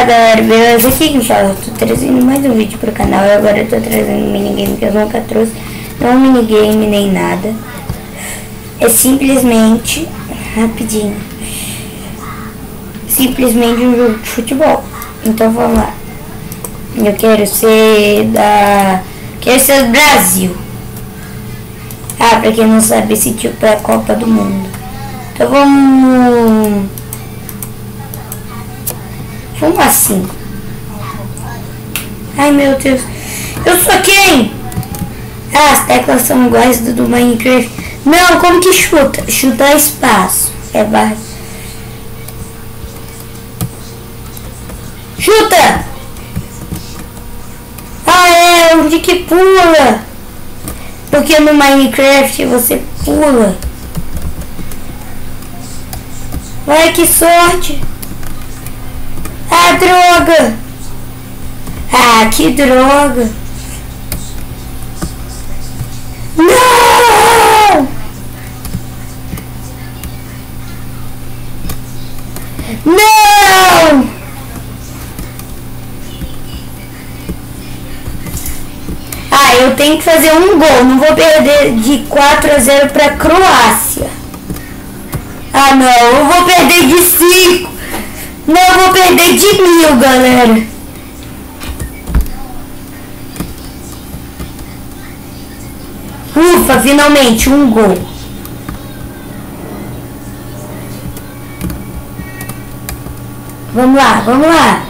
galera, beleza? Aqui que fala, eu tô trazendo mais um vídeo pro canal e agora eu tô trazendo um minigame que eu nunca trouxe. Não é um minigame nem nada. É simplesmente, rapidinho, simplesmente um jogo de futebol. Então vamos lá. Eu quero ser do Brasil. Ah, pra quem não sabe, esse tipo é a Copa do Mundo. Então vamos assim. Ai meu Deus. Eu sou quem? Ah, as teclas são iguais do Minecraft. Não, como que chuta? Chutar espaço. É barra. Chuta! Ah, é, onde que pula? Porque no Minecraft você pula. Vai, que sorte! Ah, droga! Ah, que droga! Não! Não! Ah, eu tenho que fazer um gol. Não vou perder de 4-0 para Croácia. Ah, não. Eu vou perder de 5. Não, eu vou perder de 1000, galera. Ufa, finalmente, um gol. Vamos lá, vamos lá.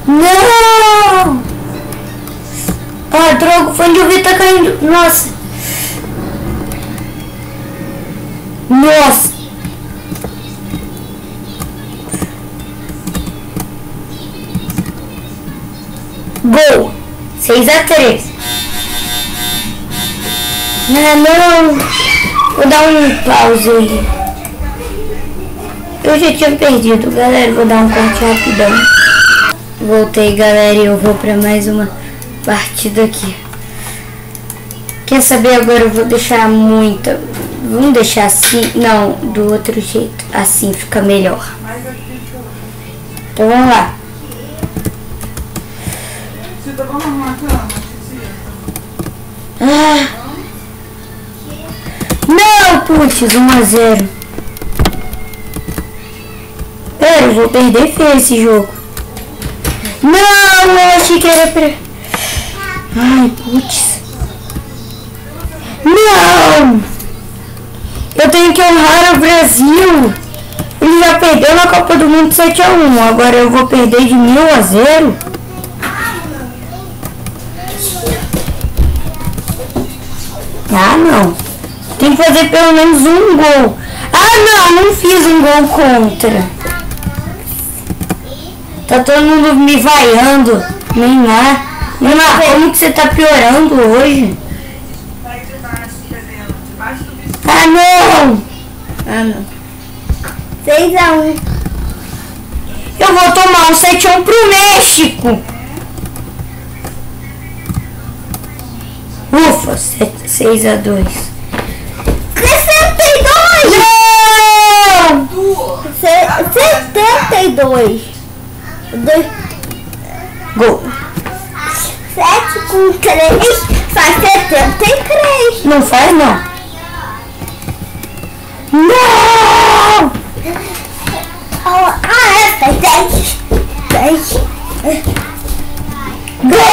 Não! Ah, droga, o fone de ouvido tá caindo. Nossa. Nossa. Gol. 6-3. Não. Vou dar um pause aí. Eu já tinha perdido, galera. Vou dar um corte rapidão. Voltei, galera, e eu vou pra mais uma partida aqui. Quer saber? Agora eu vou deixar muita. Vamos deixar assim? Não, do outro jeito. Assim fica melhor. Então vamos lá. Ah. Não, putz, 1-0. Pera, eu vou perder feio esse jogo. Não, eu achei que era pra... Ai, putz. Não! Eu tenho que honrar o Brasil. Ele já perdeu na Copa do Mundo 7-1. Agora eu vou perder de 1000-0. Ah, não. Tem que fazer pelo menos um gol. Ah, não fiz um gol contra. Tá todo mundo me vaiando. Neymar, como que você tá piorando hoje? Ah, não. 6-1. Eu vou tomar um 7-1 pro México. Ufa, 6-2. 62! Não! 72. Gol. 7 com 3 faz 73. Não faz, não. Não! Faz 10. 10. Gol!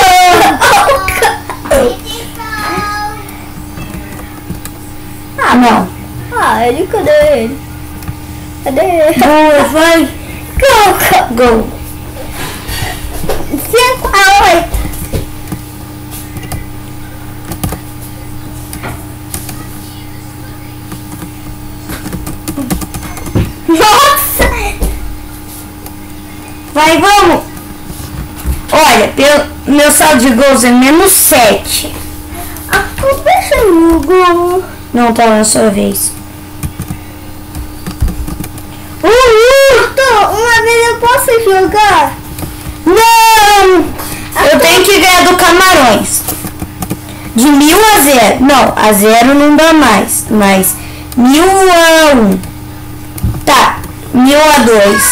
Ah, não. Cadê ele? Gol, vai. Gol. 5-8. Nossa! Vai, vamos. Olha, meu saldo de gols é -7. Deixa o gol. Não, tá na sua vez. Uma vez eu posso jogar? Não! Eu tenho que ganhar do Camarões. De 1000-0. Não, a 0 não dá mais. Mas 1000-1. Tá, 1000-2.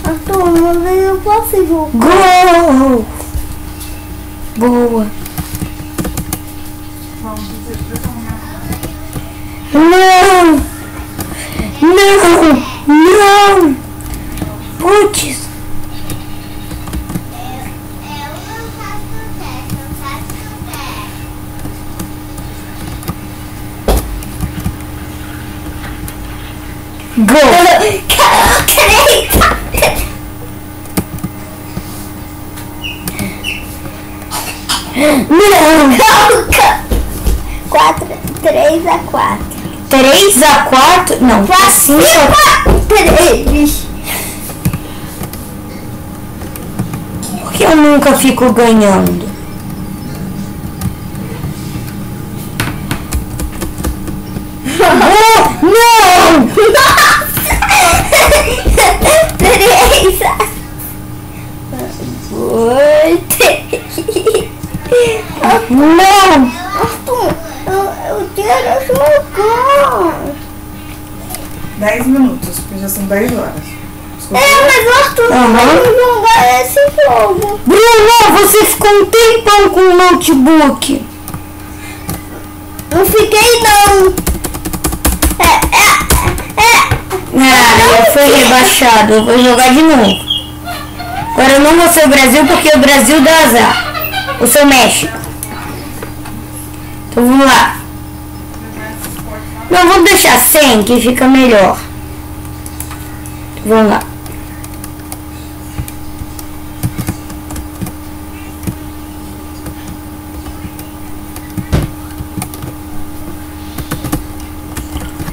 Arthur, uma vez eu posso jogar. Gol! Boa. Não! Não! Não! Putz! Gol! Não! 3-4. 3-4? Não, 5-3. Por que eu nunca fico ganhando? Oh, não! 3-8. Não! Arthur, eu quero jogar. 10 minutos, porque já são 10 horas. Desculpa. Mas o Arthur não vai jogar esse jogo. Bruno, você ficou um tempão com o notebook. Não fiquei não. Ah, eu fui rebaixado. Eu vou jogar de novo. Agora eu não vou ser o Brasil porque o Brasil dá azar. Eu sou o México. Então vamos lá. Não, vamos deixar 100 que fica melhor. Vamos lá.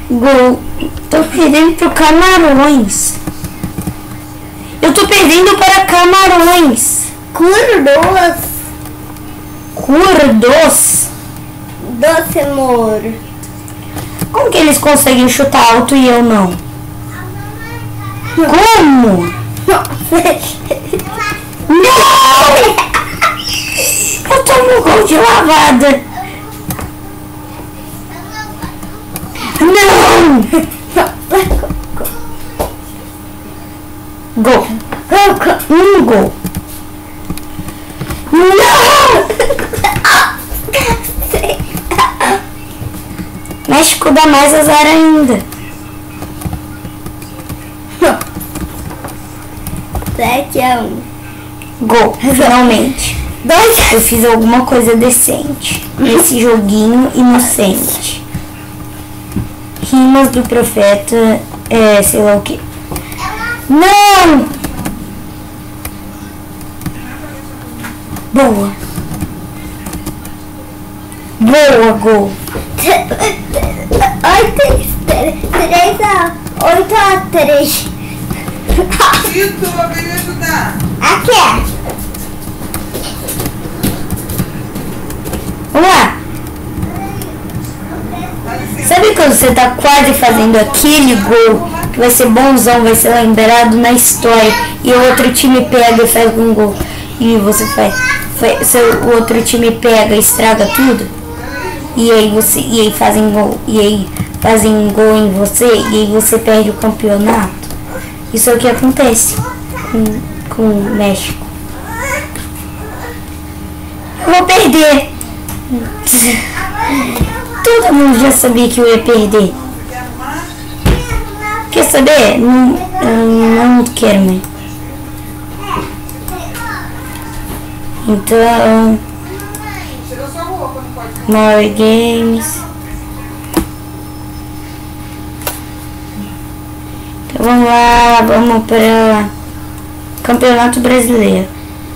Gol. Tô perdendo pro Camarões. Eu tô perdendo para Camarões. Curdos. Curdos. Doce amor. Como que eles conseguem chutar alto e eu não? Como? Não! Eu tomo gol de lavada. Não! Gol. Um gol. Não! México dá mais azar ainda. 7-1. Gol, finalmente. Eu fiz alguma coisa decente nesse joguinho inocente. Rimas do profeta, sei lá o que. Não! Boa. Boa, gol. 8-3. Tito, vem me ajudar. Aqui. Vamos lá. Sabe quando você tá quase fazendo aquele gol que vai ser bonzão, vai ser lembrado na história e o outro time pega e faz um gol e você o outro time pega e estraga tudo e aí fazem gol em você e aí você perde o campeonato? Isso é o que acontece com o México. Eu vou perder. Todo mundo já sabia que eu ia perder. Quer saber? Não quero mais. Então, more games. Então vamos lá, vamos para Campeonato Brasileiro.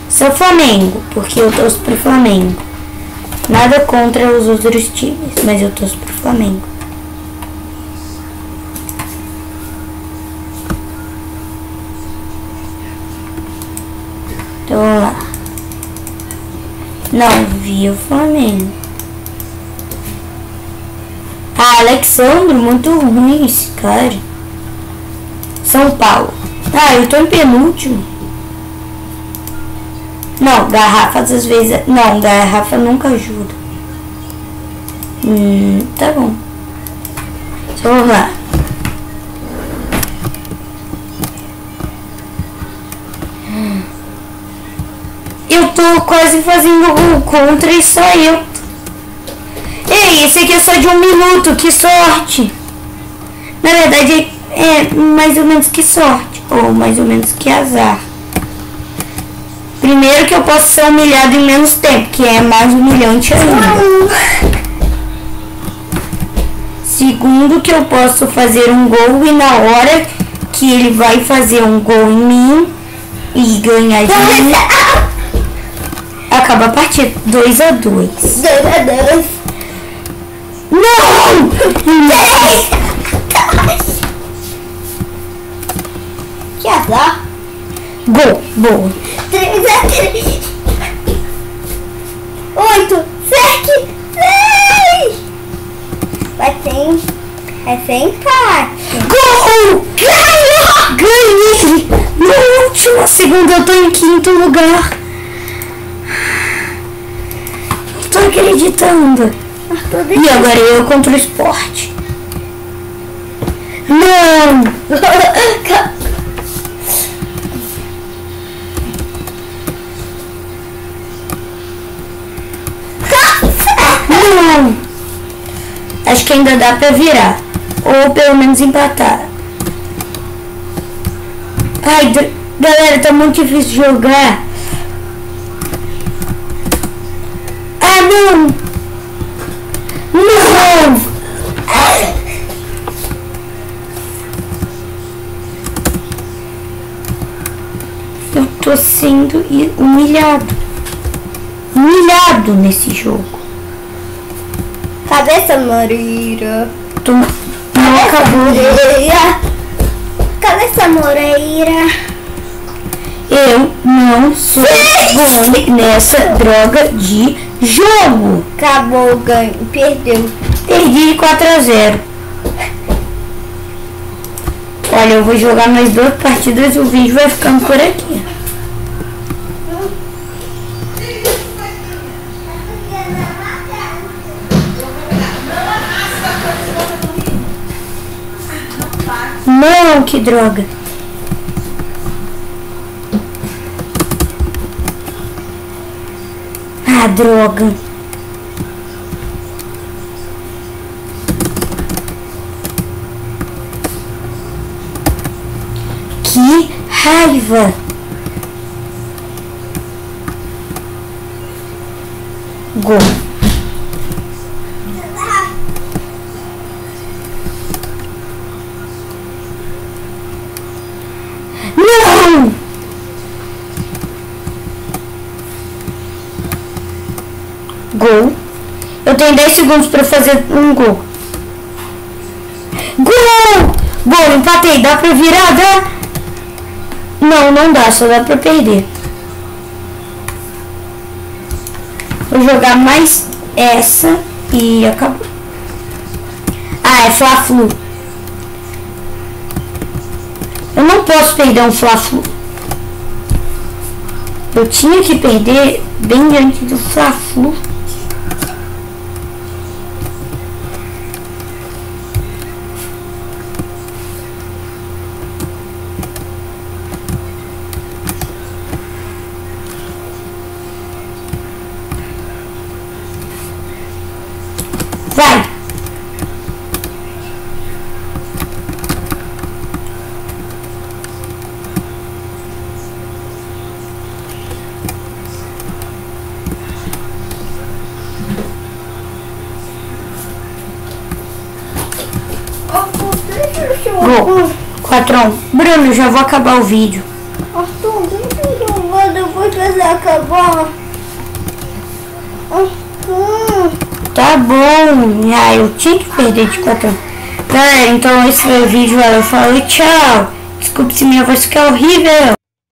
Sou Flamengo, porque eu torço pro Flamengo. Nada contra os outros times, mas eu torço pro Flamengo. Então vamos lá. Não vi o Flamengo. Ah, Alexandro, muito ruim esse cara. São Paulo. Ah, eu tô em penúltimo. Não, garrafas às vezes... Não, garrafa nunca ajuda. Tá bom. Então vamos lá. Eu tô quase fazendo gol contra e só eu. Ei, esse aqui é só de 1 minuto, que sorte. Na verdade é mais ou menos que sorte, ou mais ou menos que azar. Primeiro que eu posso ser humilhado em menos tempo, que é mais humilhante ainda. Segundo que eu posso fazer um gol e na hora que ele vai fazer um gol em mim e ganhar de mim, acaba a partida 2-2. 2-2. Não! 3. Que azar. Gol, boa. 3-3. 8, 7, 6. Vai ser empate. Gol! Ganhei! No último segundo eu tô em 5º lugar. Não tô acreditando. E agora eu contra o Sport. Não! Não! Acho que ainda dá pra virar. Ou pelo menos empatar. Ai, galera, tá muito difícil de jogar. Ah, não! Não! Eu tô sendo humilhado. Humilhado nesse jogo. Cabeça Moreira. Não acabou. Cabeça Moreira. Eu não sou bom nessa droga de jogo. Acabou, ganho, perdeu. Perdi 4-0. Olha, eu vou jogar mais 2 partidas e o vídeo vai ficando por aqui. Não, que droga. Ah, droga. Que raiva. Gol. Não! Gol. Eu tenho 10 segundos para fazer um gol. Gol! Gol, empatei. Dá pra virar? Dá? Não, não dá. Só dá pra perder. Vou jogar mais essa e acabou. Ah, é Fla-Flu. Eu não posso perder um Fla-Flu. Eu tinha que perder bem diante do Fla-Flu. Vai! Gol. 4-1. Bruno, já vou acabar o vídeo. Arthur, deixa eu depois que você acabar. Arthur. Tá bom. Ah, eu tinha que perder de 4-1. Galera, então esse foi o vídeo. Eu falo tchau. Desculpe se minha voz ficar horrível.